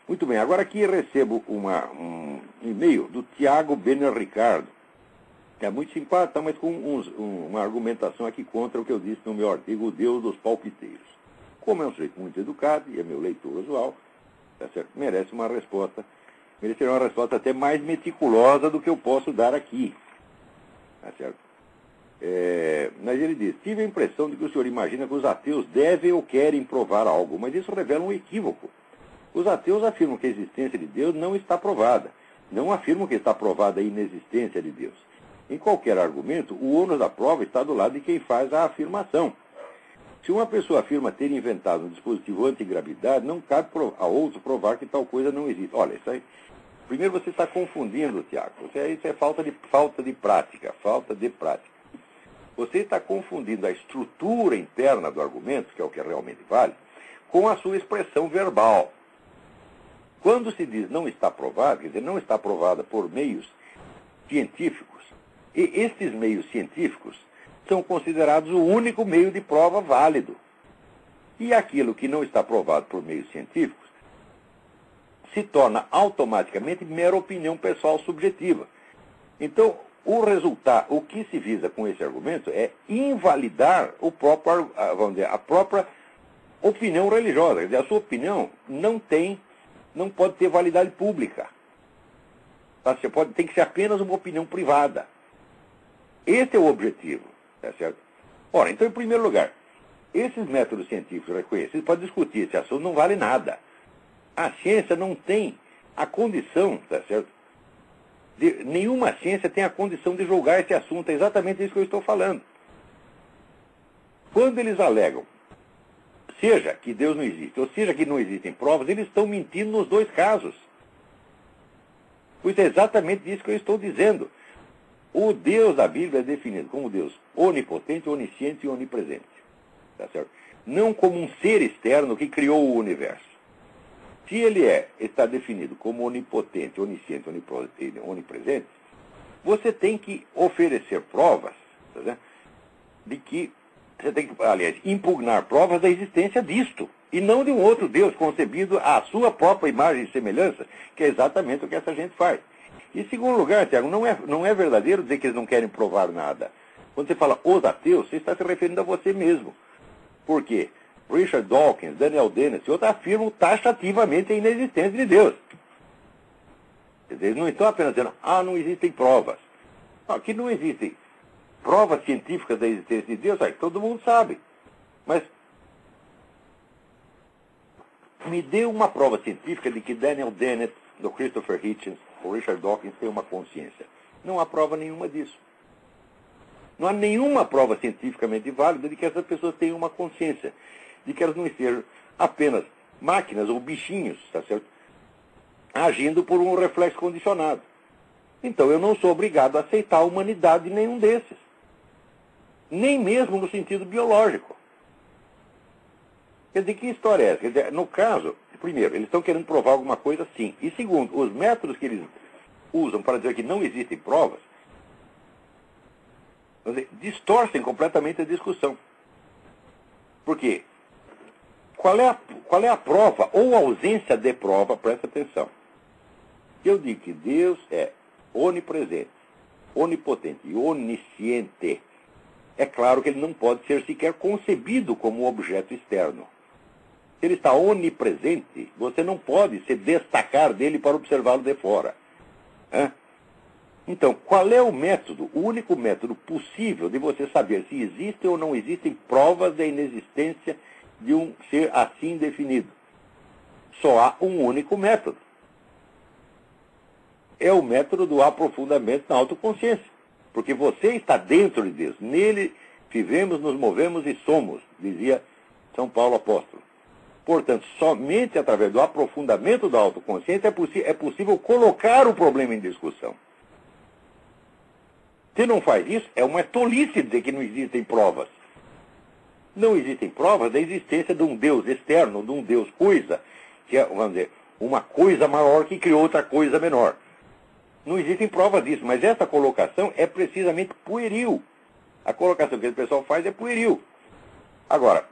Muito bem, agora aqui recebo um e-mail do Tiago Benner Ricardo, que é muito simpático, mas com uma argumentação aqui contra o que eu disse no meu artigo, O Deus dos Palpiteiros. Como é um sujeito muito educado e é meu leitor usual, tá certo? Mereceria uma resposta até mais meticulosa do que eu posso dar aqui. Tá certo? Mas ele diz, tive a impressão de que o senhor imagina que os ateus devem ou querem provar algo, mas isso revela um equívoco. Os ateus afirmam que a existência de Deus não está provada. Não afirmam que está provada a inexistência de Deus. Em qualquer argumento, o ônus da prova está do lado de quem faz a afirmação. Se uma pessoa afirma ter inventado um dispositivo antigravidade, não cabe a outro provar que tal coisa não existe. Olha, isso aí... Primeiro você está confundindo, Tiago. Isso é falta de prática. Você está confundindo a estrutura interna do argumento, que é o que realmente vale, com a sua expressão verbal. Quando se diz não está provado, quer dizer, não está provada por meios científicos, e estes meios científicos são considerados o único meio de prova válido. E aquilo que não está provado por meios científicos se torna automaticamente mera opinião pessoal subjetiva. Então, o que se visa com esse argumento é invalidar a própria opinião religiosa. Quer dizer, a sua opinião não pode ter validade pública. Tá? Tem que ser apenas uma opinião privada. Esse é o objetivo. Tá certo? Ora, então, em primeiro lugar, esses métodos científicos reconhecidos para discutir esse assunto não vale nada. A ciência não tem a condição, tá certo? Nenhuma ciência tem a condição de julgar esse assunto. É exatamente isso que eu estou falando. Quando eles alegam, seja que Deus não existe, ou seja que não existem provas, eles estão mentindo nos dois casos. Pois é exatamente isso que eu estou dizendo. O Deus da Bíblia é definido como Deus onipotente, onisciente e onipresente. Tá certo? Não como um ser externo que criou o universo. Se ele está definido como onipotente, onisciente e onipresente, você tem que oferecer provas, tá certo? De que você tem que, aliás, impugnar provas da existência disto, e não de um outro Deus concebido à sua própria imagem e semelhança, que é exatamente o que essa gente faz. E, em segundo lugar, Tiago, não é verdadeiro dizer que eles não querem provar nada. Quando você fala os ateus, você está se referindo a você mesmo. Por quê? Richard Dawkins, Daniel Dennett e outros afirmam taxativamente a inexistência de Deus. Quer dizer, eles não estão apenas dizendo, não existem provas. Não, aqui não existem provas científicas da existência de Deus, todo mundo sabe. Mas me dê uma prova científica de que Daniel Dennett, do Christopher Hitchens, o Richard Dawkins têm uma consciência. Não há prova nenhuma disso. Não há nenhuma prova cientificamente válida de que essas pessoas tenham uma consciência, de que elas não estejam apenas máquinas ou bichinhos, tá certo? Agindo por um reflexo condicionado. Então eu não sou obrigado a aceitar a humanidade de nenhum desses. Nem mesmo no sentido biológico. Quer dizer, que história é essa? Quer dizer, no caso, primeiro, eles estão querendo provar alguma coisa, sim. E segundo, os métodos que eles usam para dizer que não existem provas, distorcem completamente a discussão. Por quê? Qual é a prova ou a ausência de prova? Presta atenção. Eu digo que Deus é onipresente, onipotente e onisciente. É claro que ele não pode ser sequer concebido como um objeto externo. Se ele está onipresente, você não pode se destacar dele para observá-lo de fora. Então, qual é o método, o único método possível de você saber se existem ou não existem provas da inexistência de um ser assim definido? Só há um único método. É o método do aprofundamento na autoconsciência. Porque você está dentro de Deus. Nele vivemos, nos movemos e somos, dizia São Paulo apóstolo. Portanto, somente através do aprofundamento da autoconsciência é possível colocar o problema em discussão. Se não faz isso, é uma tolice dizer que não existem provas. Não existem provas da existência de um Deus externo, de um Deus coisa, que é, vamos dizer, uma coisa maior que criou outra coisa menor. Não existem provas disso, mas essa colocação é precisamente pueril. A colocação que esse pessoal faz é pueril. Agora,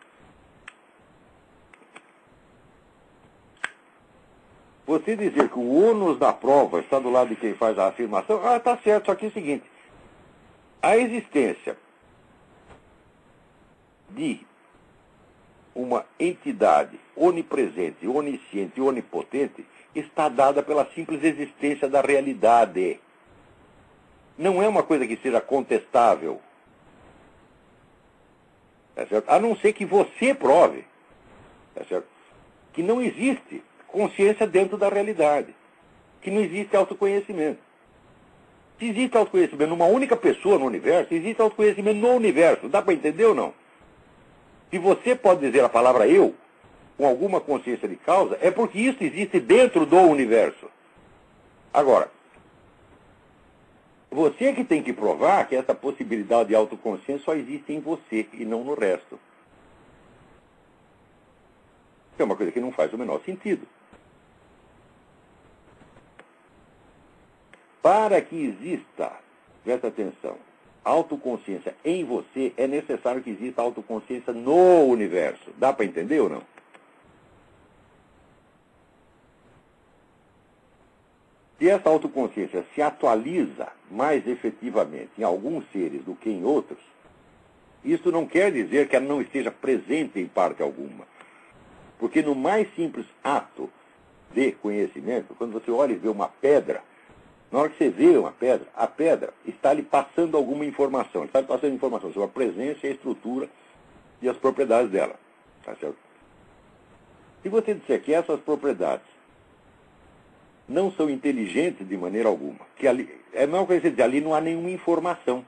Você dizer que o ônus da prova está do lado de quem faz a afirmação, tá certo, só que é o seguinte, a existência de uma entidade onipresente, onisciente e onipotente está dada pela simples existência da realidade. Não é uma coisa que seja contestável. Tá certo? A não ser que você prove, tá certo? Que não existe consciência dentro da realidade, que não existe autoconhecimento. Se existe autoconhecimento numa única pessoa no universo, existe autoconhecimento no universo. Dá para entender ou não? Se você pode dizer a palavra eu, com alguma consciência de causa, é porque isso existe dentro do universo. Agora, você que tem que provar que essa possibilidade de autoconsciência só existe em você e não no resto. É uma coisa que não faz o menor sentido. Para que exista, presta atenção, autoconsciência em você, é necessário que exista autoconsciência no universo. Dá para entender ou não? Se essa autoconsciência se atualiza mais efetivamente em alguns seres do que em outros, isso não quer dizer que ela não esteja presente em parte alguma. Porque no mais simples ato de conhecimento, quando você olha e vê uma pedra, na hora que você vê uma pedra, a pedra está lhe passando alguma informação. Está lhe passando informação sobre a presença, a estrutura e as propriedades dela. Tá certo? Se você disser que essas propriedades não são inteligentes de maneira alguma, que ali, é a mesma coisa que dizer, ali não há nenhuma informação.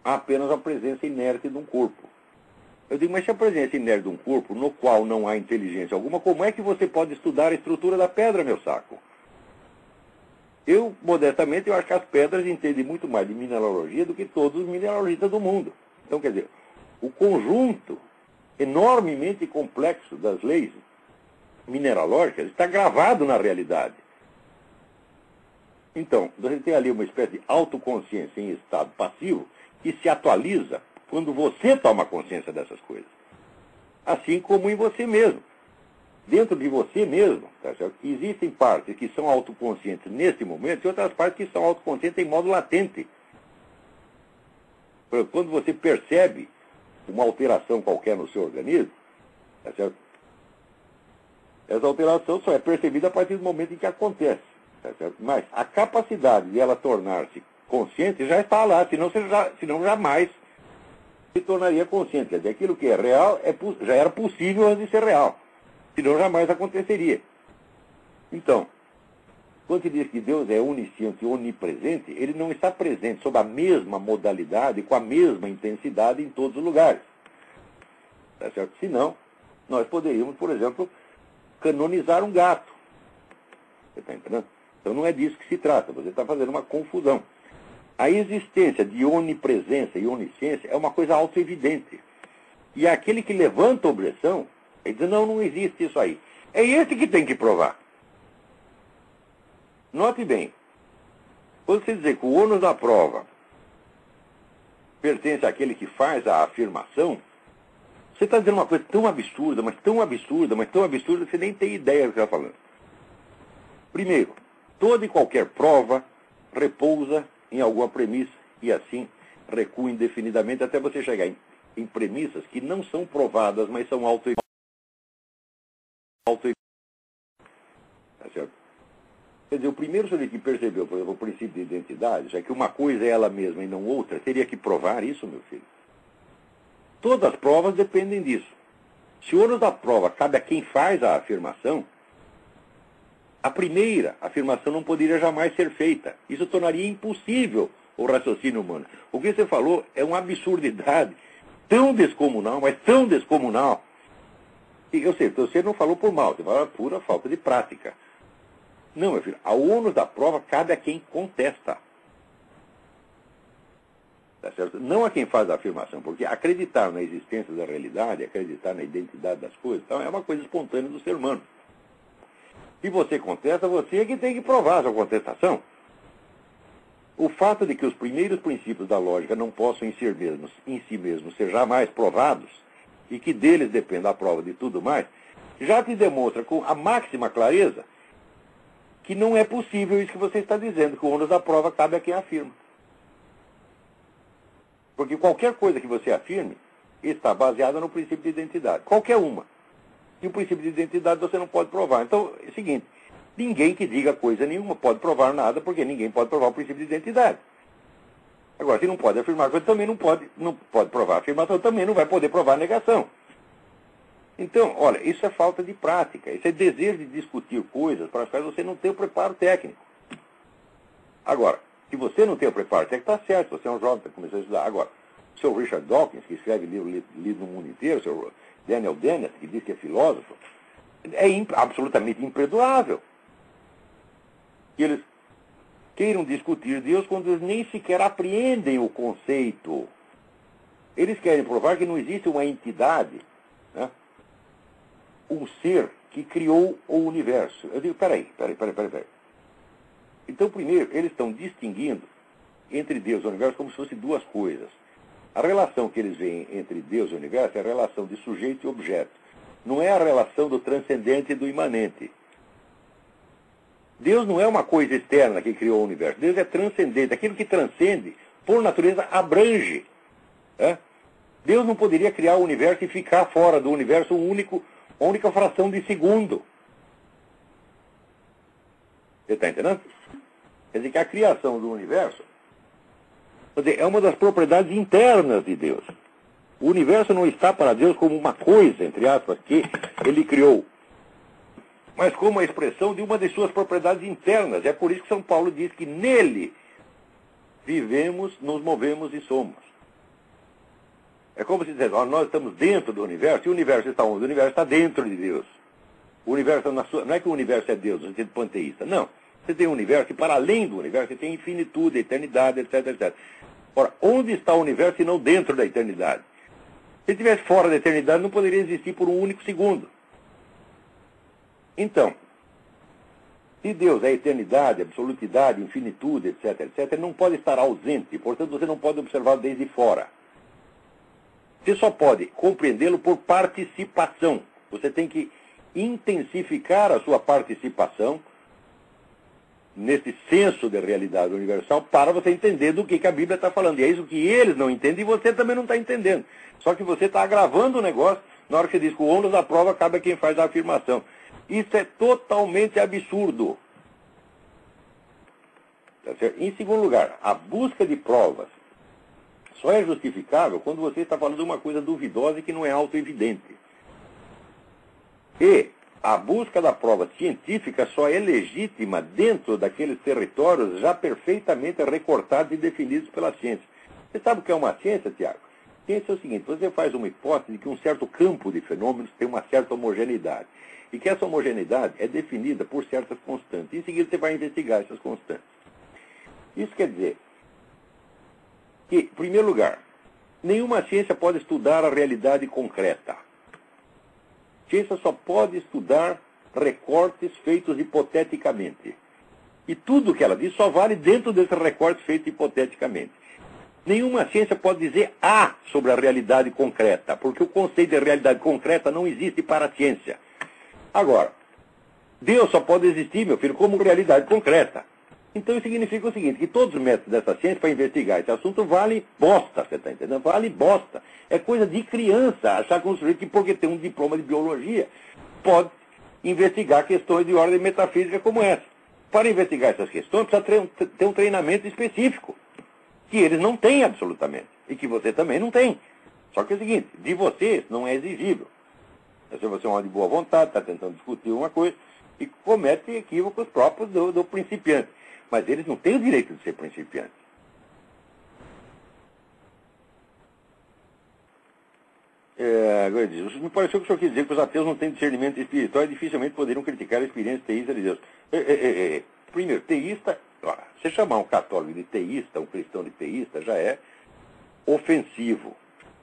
Há apenas a presença inerte de um corpo. Eu digo, mas se a presença inerte de um corpo, no qual não há inteligência alguma, como é que você pode estudar a estrutura da pedra, meu saco? Eu, modestamente, eu acho que as pedras entendem muito mais de mineralogia do que todos os mineralogistas do mundo. Então, quer dizer, o conjunto enormemente complexo das leis mineralógicas está gravado na realidade. Então, você tem ali uma espécie de autoconsciência em estado passivo que se atualiza quando você toma consciência dessas coisas. Assim como em você mesmo. Dentro de você mesmo, tá certo? Existem partes que são autoconscientes nesse momento e outras partes que são autoconscientes em modo latente. Quando você percebe uma alteração qualquer no seu organismo, tá certo? Essa alteração só é percebida a partir do momento em que acontece. Tá certo? Mas a capacidade de ela tornar-se consciente já está lá, senão jamais se tornaria consciente. Quer dizer, aquilo que é real já era possível antes de ser real. Senão jamais aconteceria. Então, quando se diz que Deus é onisciente e onipresente, ele não está presente sob a mesma modalidade, com a mesma intensidade em todos os lugares. Tá certo? Senão, nós poderíamos, por exemplo, canonizar um gato. Você está entendendo? Então não é disso que se trata, você está fazendo uma confusão. A existência de onipresença e onisciência é uma coisa auto-evidente. E aquele que levanta a objeção, ele diz, não existe isso aí. É esse que tem que provar. Note bem, quando você dizer que o ônus da prova pertence àquele que faz a afirmação, você está dizendo uma coisa tão absurda, mas tão absurda, mas tão absurda, que você nem tem ideia do que está falando. Primeiro, toda e qualquer prova repousa em alguma premissa e assim recua indefinidamente até você chegar em premissas que não são provadas, mas são auto. Tá certo? Quer dizer, o primeiro sujeito que percebeu, por exemplo, o princípio de identidade, já que uma coisa é ela mesma e não outra, teria que provar isso, meu filho. Todas as provas dependem disso. Se o ônus da prova cabe a quem faz a afirmação, a primeira afirmação não poderia jamais ser feita. Isso tornaria impossível o raciocínio humano. O que você falou é uma absurdidade tão descomunal, mas tão descomunal. E eu sei, você não falou por mal, você falou pura falta de prática. Não, meu filho, o ônus da prova cabe a quem contesta. Tá certo? Não a quem faz a afirmação, porque acreditar na existência da realidade, acreditar na identidade das coisas, então, é uma coisa espontânea do ser humano. Se você contesta, você é que tem que provar a sua contestação. O fato de que os primeiros princípios da lógica não possam em si mesmos ser jamais provados, e que deles dependa a prova de tudo mais, já te demonstra com a máxima clareza que não é possível isso que você está dizendo, que o ônus da prova cabe a quem afirma. Porque qualquer coisa que você afirme está baseada no princípio de identidade. Qualquer uma. E o princípio de identidade você não pode provar. Então, é o seguinte, ninguém que diga coisa nenhuma pode provar nada, porque ninguém pode provar o princípio de identidade. Agora, se não pode afirmar coisa, também não pode provar a afirmação, também não vai poder provar a negação. Então, olha, isso é falta de prática, isso é desejo de discutir coisas para as quais você não tem o preparo técnico. Agora, se você não tem o preparo técnico, está certo, você é um jovem que está começando a estudar. Agora, o seu Richard Dawkins, que escreve livro lido no mundo inteiro, o seu Daniel Dennett, que diz que é filósofo, é absolutamente imperdoável que eles queiram discutir Deus quando eles nem sequer apreendem o conceito. Eles querem provar que não existe uma entidade, né, um ser que criou o universo. Eu digo, peraí. Então, primeiro, eles estão distinguindo entre Deus e o universo como se fossem duas coisas. A relação que eles veem entre Deus e o universo é a relação de sujeito e objeto. Não é a relação do transcendente e do imanente. Deus não é uma coisa externa que criou o universo. Deus é transcendente. Aquilo que transcende, por natureza, abrange. Né? Deus não poderia criar o universo e ficar fora do universo a única fração de segundo. Você está entendendo? Quer dizer que a criação do universo, quer dizer, é uma das propriedades internas de Deus. O universo não está para Deus como uma coisa, entre aspas, que ele criou, mas como a expressão de uma de suas propriedades internas. É por isso que São Paulo diz que nele vivemos, nos movemos e somos. É como se dissesse, nós estamos dentro do universo, e o universo está onde? O universo está dentro de Deus. O universo, não é que o universo é Deus, no sentido panteísta, não. Você tem um universo, e para além do universo, você tem infinitude, eternidade, etc. Ora, onde está o universo e não dentro da eternidade? Se estivesse fora da eternidade, não poderia existir por um único segundo. Então, se Deus é eternidade, absolutidade, infinitude, etc., ele não pode estar ausente, portanto você não pode observá-lo desde fora. Você só pode compreendê-lo por participação. Você tem que intensificar a sua participação nesse senso de realidade universal para você entender do que a Bíblia está falando. E é isso que eles não entendem e você também não está entendendo. Só que você está agravando o negócio na hora que você diz que o ônus da prova cabe a quem faz a afirmação. Isso é totalmente absurdo. Tá certo? Em segundo lugar, a busca de provas só é justificável quando você está falando de uma coisa duvidosa e que não é autoevidente. E a busca da prova científica só é legítima dentro daqueles territórios já perfeitamente recortados e definidos pela ciência. Você sabe o que é uma ciência, Tiago? Ciência é o seguinte, você faz uma hipótese de que um certo campo de fenômenos tem uma certa homogeneidade. E que essa homogeneidade é definida por certas constantes. Em seguida, você vai investigar essas constantes. Isso quer dizer que, em primeiro lugar, nenhuma ciência pode estudar a realidade concreta. A ciência só pode estudar recortes feitos hipoteticamente. E tudo o que ela diz só vale dentro desses recortes feitos hipoteticamente. Nenhuma ciência pode dizer A sobre a realidade concreta, porque o conceito de realidade concreta não existe para a ciência. Agora, Deus só pode existir, meu filho, como realidade concreta. Então isso significa o seguinte, que todos os métodos dessa ciência para investigar esse assunto vale bosta, você está entendendo? Vale bosta. É coisa de criança achar que um sujeito que porque tem um diploma de biologia pode investigar questões de ordem metafísica como essa. Para investigar essas questões precisa ter um treinamento específico, que eles não têm absolutamente, e que você também não tem. Só que é o seguinte, de vocês não é exigível. Se você é um homem de boa vontade, está tentando discutir uma coisa, e comete equívocos próprios do principiante. Mas eles não têm o direito de ser principiantes. Agora diz, me pareceu que o senhor quis dizer que os ateus não têm discernimento espiritual e dificilmente poderiam criticar a experiência teísta de Deus. Primeiro, teísta, você chamar um católico de teísta, um cristão de teísta, já é ofensivo.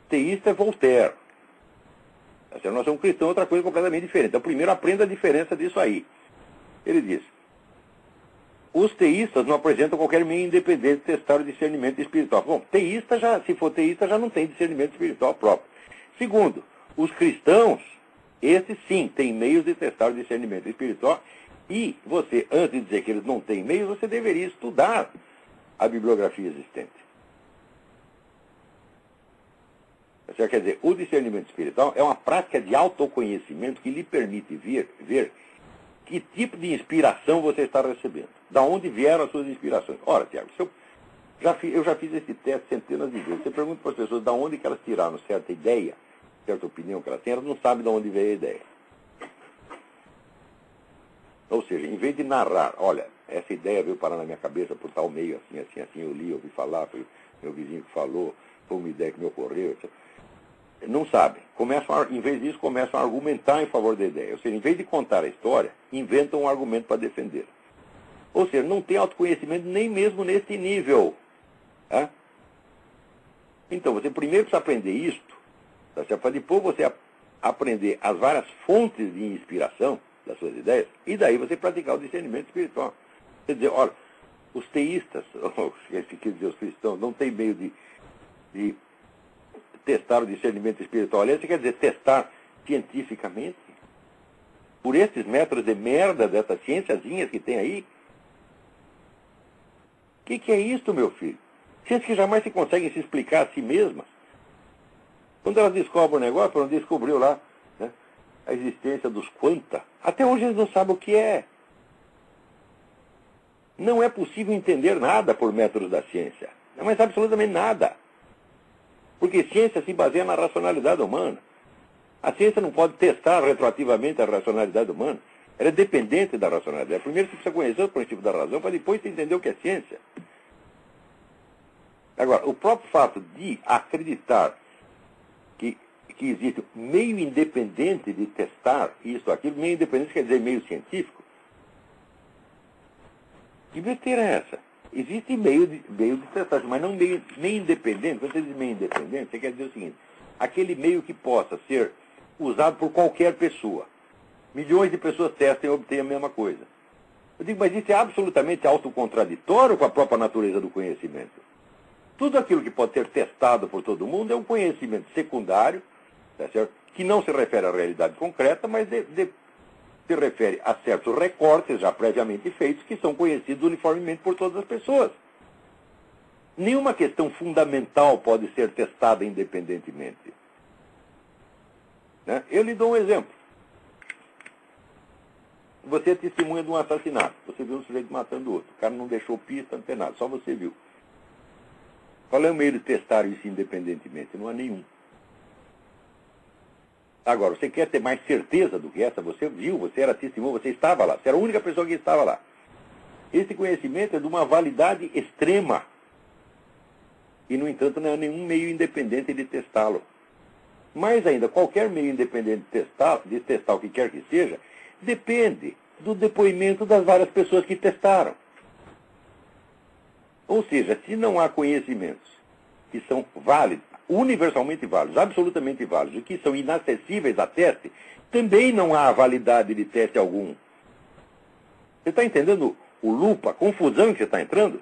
Teísta é Voltaire. Se nós somos cristãos, é outra coisa completamente diferente. Então, primeiro, aprenda a diferença disso aí. Ele diz, os teístas não apresentam qualquer meio independente de testar o discernimento espiritual. Bom, se for teísta, já não tem discernimento espiritual próprio. Segundo, os cristãos Esses sim têm meios de testar o discernimento espiritual. E você, antes de dizer que eles não têm meios, você deveria estudar a bibliografia existente. Quer dizer, o discernimento espiritual é uma prática de autoconhecimento que lhe permite ver que tipo de inspiração você está recebendo. Da onde vieram as suas inspirações. Ora, Tiago, eu já fiz esse teste centenas de vezes. Você pergunta para as pessoas de onde que elas tiraram certa ideia, certa opinião que elas têm, elas não sabem de onde veio a ideia. Ou seja, em vez de narrar, olha, essa ideia veio parar na minha cabeça por tal meio, assim, assim, assim, eu li, ouvi falar, foi meu vizinho que falou, foi uma ideia que me ocorreu, etc. Não sabem. Em vez disso, começam a argumentar em favor da ideia. Ou seja, em vez de contar a história, inventam um argumento para defender. Ou seja, não tem autoconhecimento nem mesmo nesse nível. Tá? Então, você primeiro precisa aprender isto, tá? Para depois você aprender as várias fontes de inspiração das suas ideias, e daí você praticar o discernimento espiritual. Quer dizer, olha, os teístas, quer dizer, os cristãos, não têm meio de testar o discernimento espiritual. Aliás, você quer dizer testar cientificamente? Por esses métodos de merda dessas ciênciazinhas que tem aí? O que é isso, meu filho? Ciências que jamais se conseguem se explicar a si mesmas. Quando elas descobrem o negócio, não descobriu lá, né, a existência dos quanta. Até hoje eles não sabem o que é. Não é possível entender nada por métodos da ciência. Não é absolutamente nada. Porque ciência se baseia na racionalidade humana. A ciência não pode testar retroativamente a racionalidade humana. Ela é dependente da racionalidade. Primeiro você precisa conhecer o princípio da razão para depois você entender o que é ciência. Agora, o próprio fato de acreditar que existe meio independente de testar isso, aquilo, meio independente quer dizer meio científico. Que besteira é essa? Existe meio de testagem, mas não meio independente. Quando você diz meio independente, você quer dizer o seguinte: aquele meio que possa ser usado por qualquer pessoa. Milhões de pessoas testam e obtêm a mesma coisa. Eu digo, mas isso é absolutamente autocontraditório com a própria natureza do conhecimento. Tudo aquilo que pode ser testado por todo mundo é um conhecimento secundário, tá certo? Que não se refere à realidade concreta, mas se refere a certos recortes já previamente feitos que são conhecidos uniformemente por todas as pessoas. Nenhuma questão fundamental pode ser testada independentemente. Né? Eu lhe dou um exemplo. Você é testemunha de um assassinato. Você viu um sujeito matando o outro. O cara não deixou pista, não tem nada, só você viu. Qual é o meio de testar isso independentemente? Não há nenhum. Agora, você quer ter mais certeza do que essa? Você viu, você era testemunha, você estava lá. Você era a única pessoa que estava lá. Esse conhecimento é de uma validade extrema. E, no entanto, não há nenhum meio independente de testá-lo. Mais ainda, qualquer meio independente de testar o que quer que seja, depende do depoimento das várias pessoas que testaram. Ou seja, se não há conhecimentos que são válidos, universalmente válidos, absolutamente válidos, e que são inacessíveis a teste, também não há validade de teste algum. Você está entendendo o loop, a confusão que você está entrando?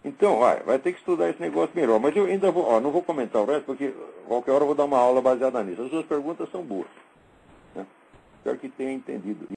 Então, vai ter que estudar esse negócio melhor. Mas eu ainda não vou comentar o resto, porque qualquer hora eu vou dar uma aula baseada nisso. As suas perguntas são boas. Né? Espero que tenha entendido.